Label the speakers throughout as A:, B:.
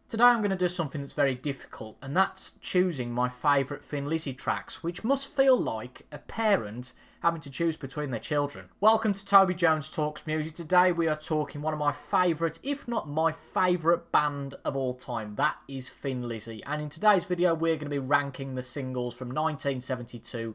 A: Today I'm going to do something that's very difficult, and that's choosing my favourite Thin Lizzy tracks, which must feel like a parent having to choose between their children. Welcome to Toby Jones Talks Music. Today we are talking one of my favourite, if not my favourite band of all time. That is Thin Lizzy. And in today's video we're going to be ranking the singles from 1972 to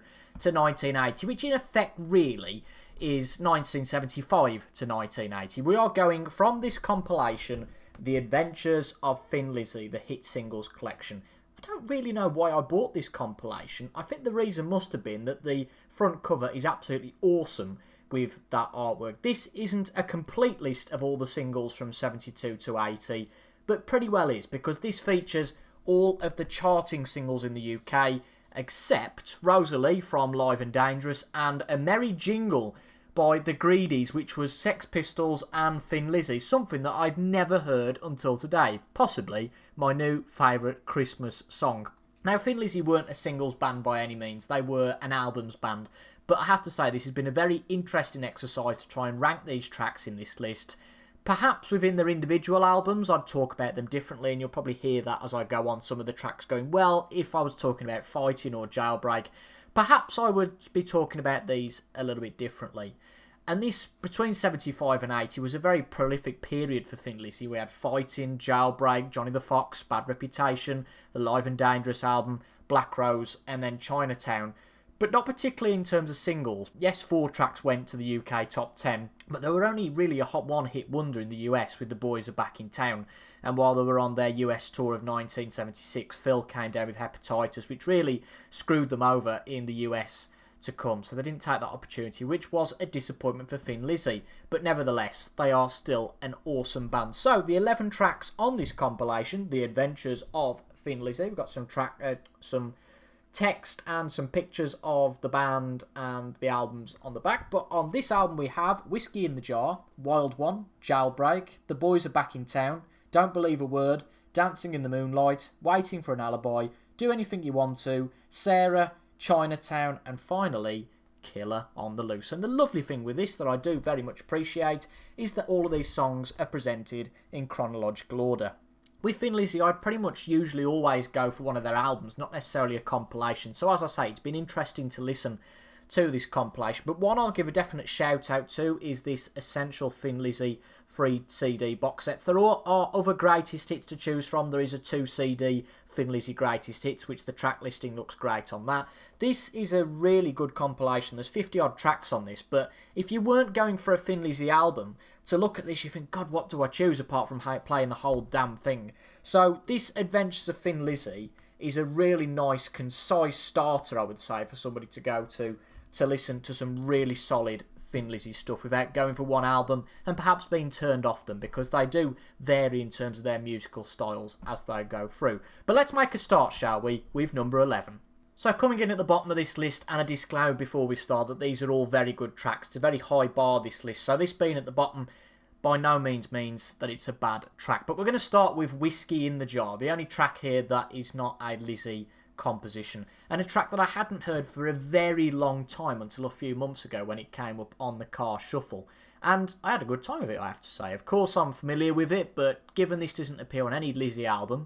A: 1980, which in effect really is 1975 to 1980. We are going from this compilation, The Adventures of Thin Lizzy, the hit singles collection. I don't really know why I bought this compilation. I think the reason must have been that the front cover is absolutely awesome with that artwork. This isn't a complete list of all the singles from 72 to 80, but pretty well is, because this features all of the charting singles in the UK, except Rosalie from Live and Dangerous and A Merry Jingle by the Greedies, which was Sex Pistols and Thin Lizzy, something that I'd never heard until today, possibly my new favourite Christmas song. Now, Thin Lizzy weren't a singles band by any means, they were an albums band, but I have to say this has been a very interesting exercise to try and rank these tracks in this list. Perhaps within their individual albums I'd talk about them differently, and you'll probably hear that as I go on some of the tracks, going, well, if I was talking about Fighting or Jailbreak, perhaps I would be talking about these a little bit differently. And this, between 75 and 80, was a very prolific period for Thin Lizzy. We had Fighting, Jailbreak, Johnny the Fox, Bad Reputation, the Live and Dangerous album, Black Rose, and then Chinatown. But not particularly in terms of singles. Yes, 4 tracks went to the UK top 10, but they were only really a hot one-hit wonder in the US with The Boys Are Back in Town. And while they were on their US tour of 1976, Phil came down with hepatitis, which really screwed them over in the US to come. So they didn't take that opportunity, which was a disappointment for Thin Lizzy. But nevertheless, they are still an awesome band. So the 11 tracks on this compilation, The Adventures of Thin Lizzy. We've got some text and some pictures of the band and the albums on the back. But on this album we have Whiskey in the Jar, Wild One, Jailbreak, The Boys Are Back in Town, Don't Believe a Word, Dancing in the Moonlight, Waiting for an Alibi, Do Anything You Want To, Sarah, Chinatown, and finally Killer on the Loose. And the lovely thing with this that I do very much appreciate is that all of these songs are presented in chronological order. With Thin Lizzy, I'd pretty much usually always go for one of their albums, not necessarily a compilation. So as I say, it's been interesting to listen to this compilation. But one I'll give a definite shout out to is this Essential Thin Lizzy free CD box set. There are other greatest hits to choose from. There is a 2 CD Thin Lizzy greatest hits, which the track listing looks great on that. This is a really good compilation. There's 50 odd tracks on this, but if you weren't going for a Thin Lizzy album, to look at this you think, God, what do I choose apart from playing the whole damn thing? So this Adventures of Thin Lizzy is a really nice, concise starter, I would say, for somebody to go to listen to some really solid Thin Lizzy stuff without going for one album and perhaps being turned off them, because they do vary in terms of their musical styles as they go through. But let's make a start, shall we, with number 11. So coming in at the bottom of this list, and a disclaimer before we start that these are all very good tracks. It's a very high bar, this list, so this being at the bottom by no means means that it's a bad track. But we're going to start with Whiskey in the Jar, the only track here that is not a Lizzy composition, and a track that I hadn't heard for a very long time until a few months ago when it came up on the car shuffle, and I had a good time with it, I have to say. Of course I'm familiar with it, but given this doesn't appear on any Lizzy album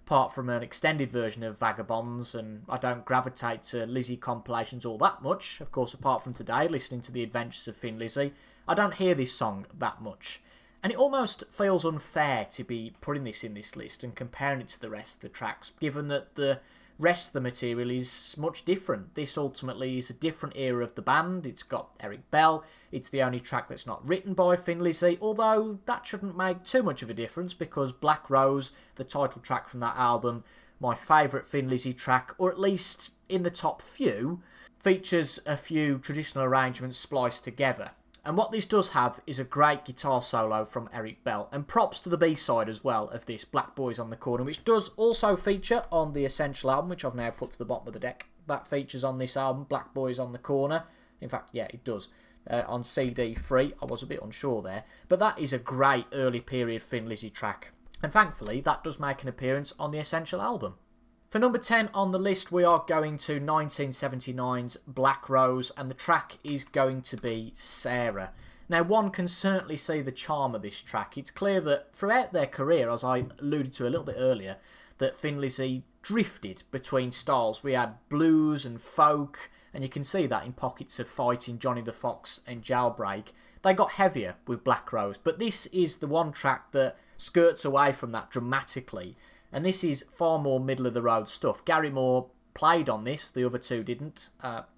A: apart from an extended version of Vagabonds, and I don't gravitate to Lizzy compilations all that much, of course, apart from today listening to The Adventures of Thin Lizzy, I don't hear this song that much. And it almost feels unfair to be putting this in this list and comparing it to the rest of the tracks, given that the rest of the material is much different. This ultimately is a different era of the band. It's got Eric Bell. It's the only track that's not written by Thin Lizzy, although that shouldn't make too much of a difference, because Black Rose, the title track from that album, my favourite Thin Lizzy track, or at least in the top few, features a few traditional arrangements spliced together. And what this does have is a great guitar solo from Eric Bell, and props to the B-side as well of this, Black Boys on the Corner, which does also feature on the Essential album, which I've now put to the bottom of the deck. That features on this album, Black Boys on the Corner. In fact, yeah, it does. On CD 3, I was a bit unsure there, but that is a great early period Thin Lizzy track, and thankfully that does make an appearance on the Essential album. For number 10 on the list, we are going to 1979's Black Rose, and the track is going to be Sarah. Now, one can certainly see the charm of this track. It's clear that throughout their career, as I alluded to a little bit earlier, that Thin Lizzy drifted between styles. We had blues and folk, and you can see that in pockets of Fighting, Johnny the Fox and Jailbreak. They got heavier with Black Rose, but this is the one track that skirts away from that dramatically, and this is far more middle-of-the-road stuff. Gary Moore played on this, the other two didn't.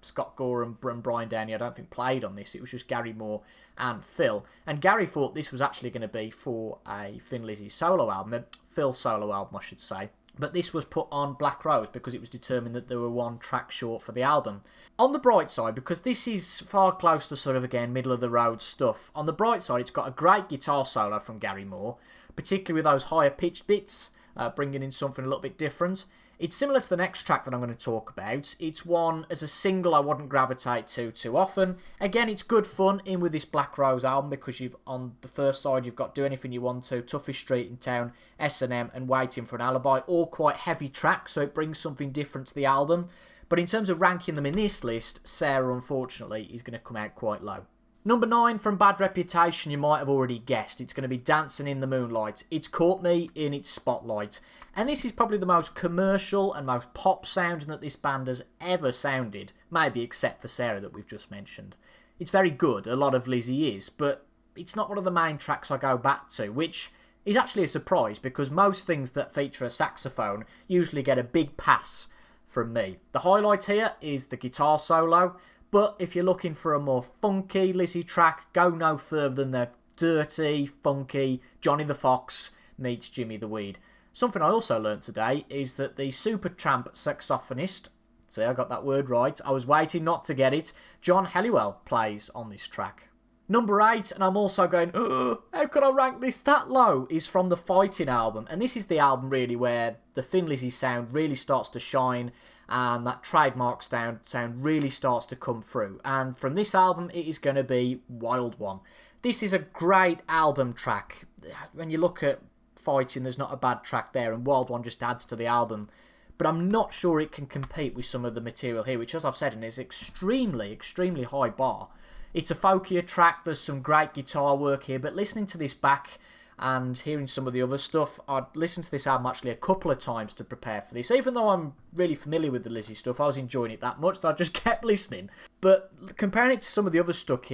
A: Scott Gore and Brian Downey, I don't think, played on this. It was just Gary Moore and Phil. And Gary thought this was actually going to be for a Thin Lizzy solo album, a Phil solo album, I should say. But this was put on Black Rose because it was determined that there were one track short for the album. On the bright side, because this is far close to sort of, again, middle-of-the-road stuff, on the bright side, it's got a great guitar solo from Gary Moore, particularly with those higher-pitched bits, bringing in something a little bit different. It's similar to the next track that I'm going to talk about. It's one, as a single, I wouldn't gravitate to too often. Again, it's good fun in with this Black Rose album because you've on the first side, you've got Do Anything You Want To, Toughest Street in Town, S&M, and Waiting for an Alibi. All quite heavy tracks, so it brings something different to the album. But in terms of ranking them in this list, Sarah, unfortunately, is going to come out quite low. Number 9, from Bad Reputation, you might have already guessed. It's going to be Dancing in the Moonlight. It's caught me in its spotlight. And this is probably the most commercial and most pop sounding that this band has ever sounded. Maybe except for Sarah that we've just mentioned. It's very good, a lot of Lizzy is, but it's not one of the main tracks I go back to, which is actually a surprise because most things that feature a saxophone usually get a big pass from me. The highlight here is the guitar solo. But if you're looking for a more funky Lizzy track, go no further than the dirty, funky Johnny the Fox meets Jimmy the Weed. Something I also learnt today is that the Supertramp saxophonist, see I got that word right, I was waiting not to get it, John Helliwell plays on this track. Number 8, and I'm also going, how could I rank this that low, is from the Fighting album. And this is the album really where the Thin Lizzy sound really starts to shine and that trademark sound really starts to come through. And from this album, it is going to be Wild One. This is a great album track. When you look at Fighting, there's not a bad track there, and Wild One just adds to the album. But I'm not sure it can compete with some of the material here, which, as I've said, is extremely, extremely high bar. It's a folkier track, there's some great guitar work here, but listening to this back and hearing some of the other stuff, I'd listened to this album actually a couple of times to prepare for this. Even though I'm really familiar with the Lizzy stuff, I was enjoying it that much that I just kept listening. But comparing it to some of the other stuff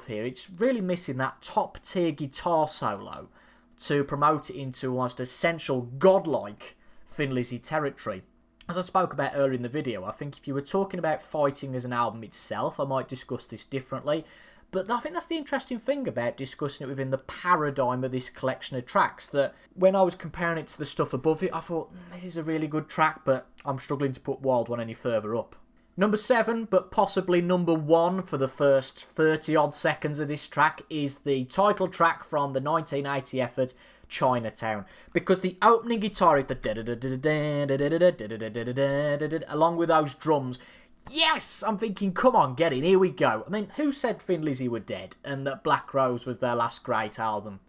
A: here, it's really missing that top tier guitar solo to promote it into almost essential godlike Thin Lizzy territory. As I spoke about earlier in the video, I think if you were talking about Fighting as an album itself, I might discuss this differently. But I think that's the interesting thing about discussing it within the paradigm of this collection of tracks, that when I was comparing it to the stuff above it, I thought, this is a really good track, but I'm struggling to put Wild One any further up. Number 7, but possibly number 1 for the first 30-odd seconds of this track, is the title track from the 1980 effort, Chinatown. Because the opening guitar is the along with those drums. Yes! I'm thinking, come on, get in, here we go. I mean, who said Thin Lizzy were dead and that Black Rose was their last great album?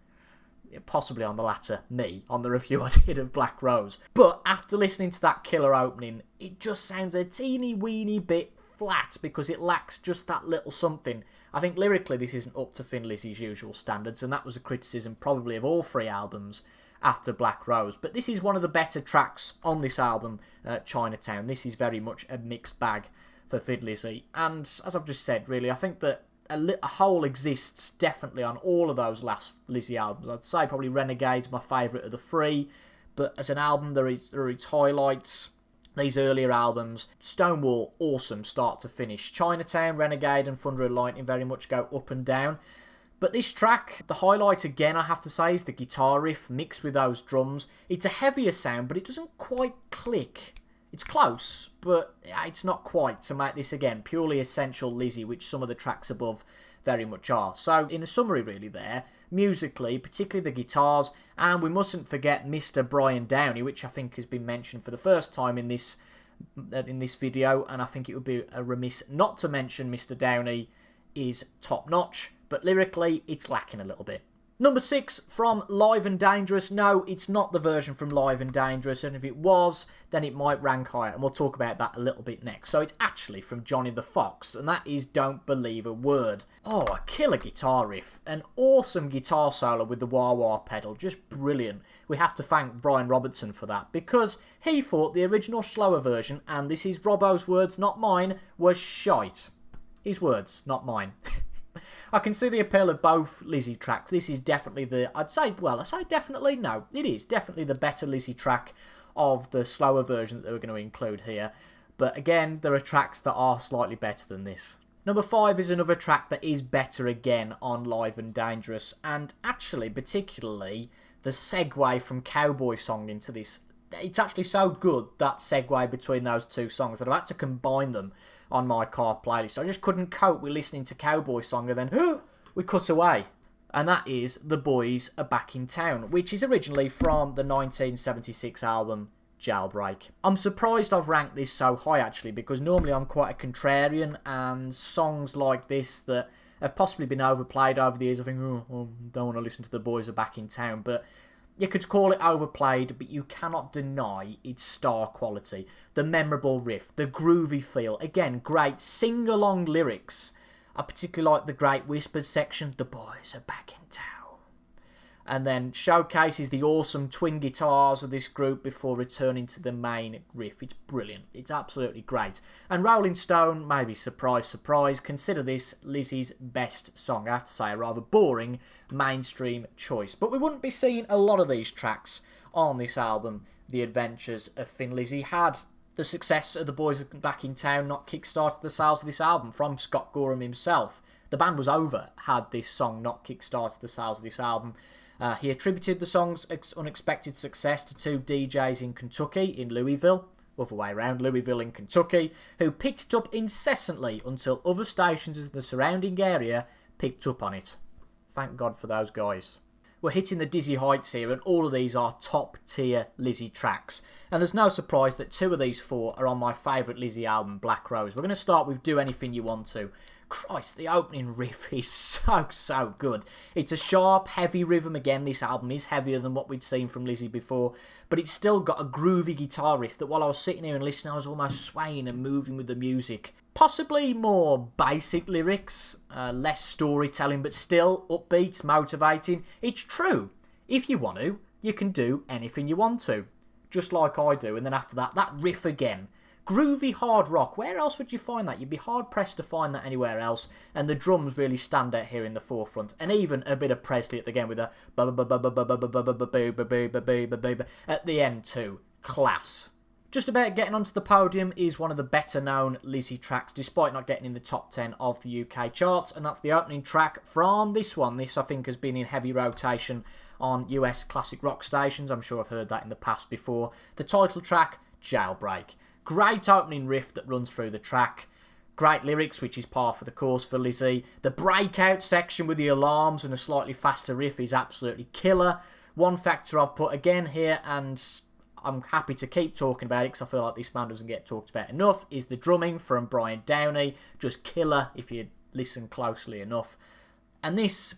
A: Possibly on the latter, me, on the review I did of Black Rose. But after listening to that killer opening, it just sounds a teeny weeny bit flat because it lacks just that little something. I think lyrically this isn't up to Thin Lizzy's usual standards, and that was a criticism probably of all 3 albums after Black Rose. But this is one of the better tracks on this album, Chinatown. This is very much a mixed bag for Thin Lizzy. And as I've just said, really, I think that a hole exists definitely on all of those last Lizzy albums. I'd say probably Renegade's my favourite of the 3, but as an album there are its highlights. These earlier albums, Stonewall, awesome start to finish. Chinatown, Renegade and Thunder and Lightning very much go up and down. But this track, the highlight again I have to say is the guitar riff mixed with those drums. It's a heavier sound, but it doesn't quite click. It's close, but it's not quite to make this, again, purely essential Lizzy, which some of the tracks above very much are. So, in a summary really there, musically, particularly the guitars, and we mustn't forget Mr. Brian Downey, which I think has been mentioned for the first time in this video, and I think it would be a remiss not to mention Mr. Downey is top-notch, but lyrically, it's lacking a little bit. Number 6 from Live and Dangerous. No, it's not the version from Live and Dangerous, and if it was, then it might rank higher, and we'll talk about that a little bit next. So it's actually from Johnny the Fox, and that is Don't Believe a Word. Oh, a killer guitar riff. An awesome guitar solo with the wah-wah pedal. Just brilliant. We have to thank Brian Robertson for that, because he thought the original slower version, and this is Robbo's words, not mine, was shite. His words, not mine. I can see the appeal of both Lizzy tracks. This is definitely I say definitely, no, it is definitely the better Lizzy track of the slower version that they were going to include here. But again, there are tracks that are slightly better than this. Number 5 is another track that is better again on Live and Dangerous, and actually, particularly, the segue from Cowboy Song into this. It's actually so good, that segue between those two songs, that I've had to combine them on my car playlist. I just couldn't cope with listening to Cowboy Song and then we cut away. And that is The Boys Are Back in Town, which is originally from the 1976 album Jailbreak. I'm surprised I've ranked this so high actually, because normally I'm quite a contrarian, and songs like this that have possibly been overplayed over the years, I think, I don't want to listen to The Boys Are Back in Town, but you could call it overplayed, but you cannot deny its star quality. The memorable riff, the groovy feel, again, great sing-along lyrics. I particularly like the great whispered section, the boys are back in town. And then showcases the awesome twin guitars of this group before returning to the main riff. It's brilliant. It's absolutely great. And Rolling Stone, maybe surprise, surprise, consider this Lizzy's best song. I have to say, a rather boring mainstream choice. But we wouldn't be seeing a lot of these tracks on this album. The Adventures of Thin Lizzy had the success of The Boys Back in Town not kick-started the sales of this album from Scott Gorham himself. The band was over had this song not kick-started the sales of this album. He attributed the song's unexpected success to two DJs in Kentucky, in Louisville, other way around, Louisville in Kentucky, who picked it up incessantly until other stations in the surrounding area picked up on it. Thank God for those guys. We're hitting the dizzy heights here, and all of these are top-tier Lizzy tracks. And there's no surprise that 2 of these 4 are on my favourite Lizzy album, Black Rose. We're going to start with Do Anything You Want To. Christ, the opening riff is so good. It's a sharp, heavy rhythm. Again, this album is heavier than what we'd seen from Lizzy before, but it's still got a groovy guitar riff that while I was sitting here and listening, I was almost swaying and moving with the music. Possibly more basic lyrics, less storytelling, but still upbeat, motivating. It's true. If you want to, you can do anything you want to, just like I do. And then after that, that riff again. Groovy hard rock. Where else would you find that? You'd be hard pressed to find that anywhere else. And the drums really stand out here in the forefront. And even a bit of Presley at the end with a at the end too. Class. Just About Getting Onto the Podium is one of the better known Lizzy tracks, despite not getting in the top 10 of the UK charts. And that's the opening track from this one. This, I think, has been in heavy rotation on US classic rock stations. I'm sure I've heard that in the past before. The title track, Jailbreak. Great opening riff that runs through the track. Great lyrics, which is par for the course for Lizzy. The breakout section with the alarms and a slightly faster riff is absolutely killer. One factor I've put again here, and I'm happy to keep talking about it because I feel like this band doesn't get talked about enough, is the drumming from Brian Downey. Just killer if you listen closely enough. And this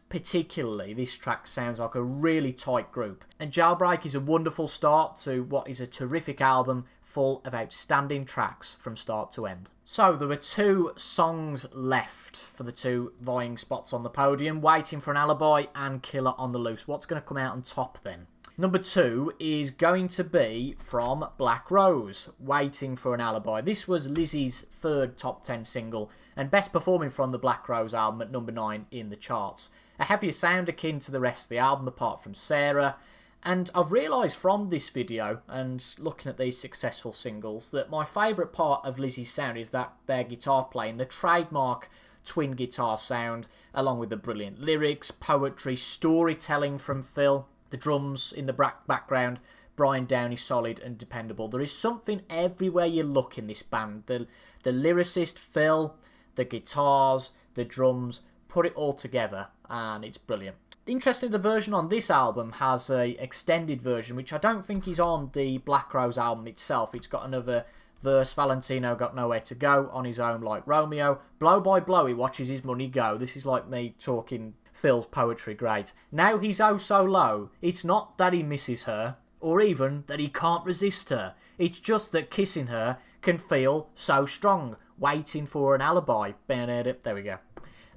A: track sounds like a really tight group. And Jailbreak is a wonderful start to what is a terrific album full of outstanding tracks from start to end. So there were 2 songs left for the 2 vying spots on the podium, Waiting for an Alibi and Killer on the Loose. What's going to come out on top then? Number 2 is going to be from Black Rose, Waiting for an Alibi. This was Lizzy's 3rd top 10 single and best performing from the Black Rose album at number 9 in the charts. A heavier sound akin to the rest of the album apart from Sarah. And I've realised from this video and looking at these successful singles that my favourite part of Lizzy's sound is that their guitar playing, the trademark twin guitar sound, along with the brilliant lyrics, poetry, storytelling from Phil. The drums in the background, Brian Downey solid and dependable. There is something everywhere you look in this band. The lyricist Phil, the guitars, the drums, put it all together and it's brilliant. Interestingly, the version on this album has a extended version, which I don't think is on the Black Rose album itself. It's got another verse, Valentino got nowhere to go on his own like Romeo. Blow by blow he watches his money go. This is like me talking Phil's poetry great. Now he's oh so low. It's not that he misses her, or even that he can't resist her. It's just that kissing her can feel so strong. Waiting for an alibi. There we go.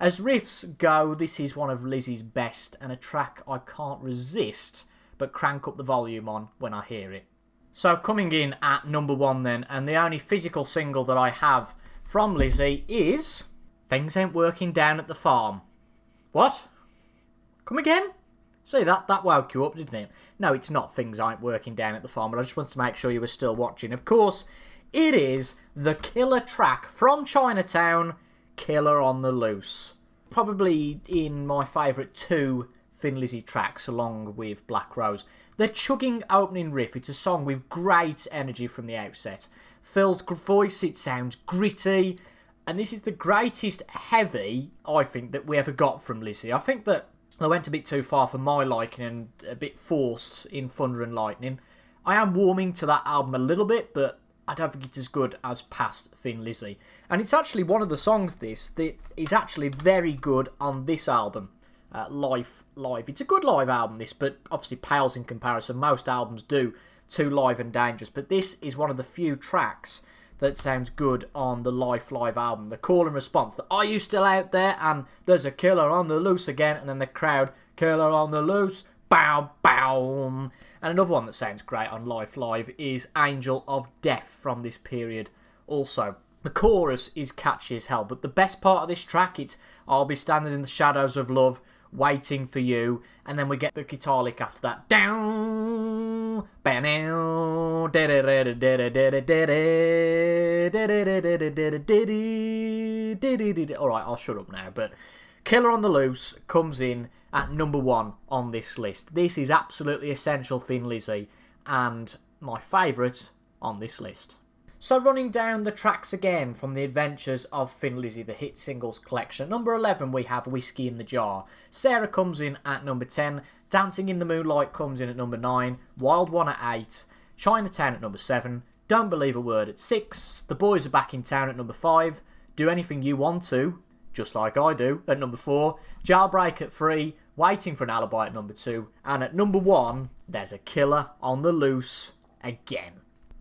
A: As riffs go, this is one of Lizzy's best, and a track I can't resist but crank up the volume on when I hear it. So coming in at number 1 then, and the only physical single that I have from Lizzy is Things Ain't Working Down at the Farm. What? Come again? See, that woke you up, didn't it? No, it's not Things Ain't Working Down at the Farm, but I just wanted to make sure you were still watching. Of course, it is the killer track from Chinatown, Killer on the Loose. Probably in my favourite 2 Thin Lizzy tracks along with Black Rose. The chugging opening riff, it's a song with great energy from the outset. Phil's voice, it sounds gritty, and this is the greatest heavy, I think, that we ever got from Lizzy. I think that they went a bit too far for my liking and a bit forced in Thunder and Lightning. I am warming to that album a little bit, but I don't think it's as good as past Thin Lizzy. And it's actually one of the songs that is actually very good on this album, Live. It's a good live album, this, but obviously pales in comparison. Most albums do Too Live and Dangerous, but this is one of the few tracks that sounds good on the Live album. The call and response, that are you still out there? And there's a killer on the loose again, and then the crowd, killer on the loose, bow, bow. And another one that sounds great on Live is Angel of Death from this period also. The chorus is catchy as hell, but the best part of this track, it's I'll be standing in the shadows of love, waiting for you, and then we get the guitar lick after that. Down, alright, I'll shut up now, but Killer on the Loose comes in at number 1 on this list. This is absolutely essential Thin Lizzy, and my favourite on this list. So running down the tracks again from the adventures of Thin Lizzy, the hit singles collection. Number 11 we have Whiskey in the Jar. Sarah comes in at number 10. Dancing in the Moonlight comes in at number 9. Wild One at 8. Chinatown at number 7. Don't Believe a Word at 6. The Boys Are Back in Town at number 5. Do Anything You Want To, Just Like I Do, at number 4. Jailbreak at 3. Waiting for an Alibi at number 2. And at number 1, there's a killer on the loose again.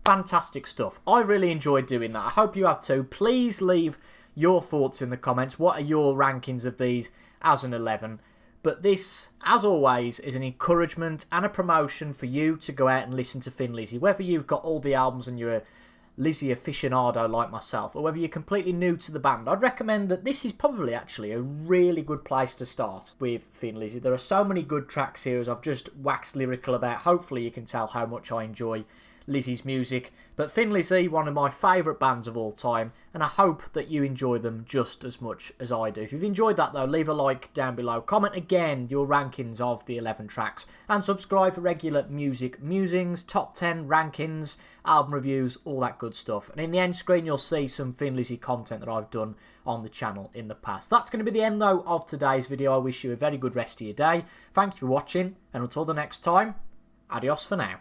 A: Fantastic stuff. I really enjoyed doing that. I hope you have too. Please leave your thoughts in the comments. What are your rankings of these as an 11? But this, as always, is an encouragement and a promotion for you to go out and listen to Thin Lizzy. Whether you've got all the albums and you're a Lizzy aficionado like myself, or whether you're completely new to the band, I'd recommend that this is probably actually a really good place to start with Thin Lizzy. There are so many good tracks here, as I've just waxed lyrical about. Hopefully you can tell how much I enjoy Lizzy's music, but Thin Lizzy, one of my favourite bands of all time, and I hope that you enjoy them just as much as I do. If you've enjoyed that though, leave a like down below, comment again your rankings of the 11 tracks, and subscribe for regular music musings, top 10 rankings, album reviews, all that good stuff. And in the end screen you'll see some Thin Lizzy content that I've done on the channel in the past. That's going to be the end though of today's video. I wish you a very good rest of your day. Thank you for watching, and until the next time, adios for now.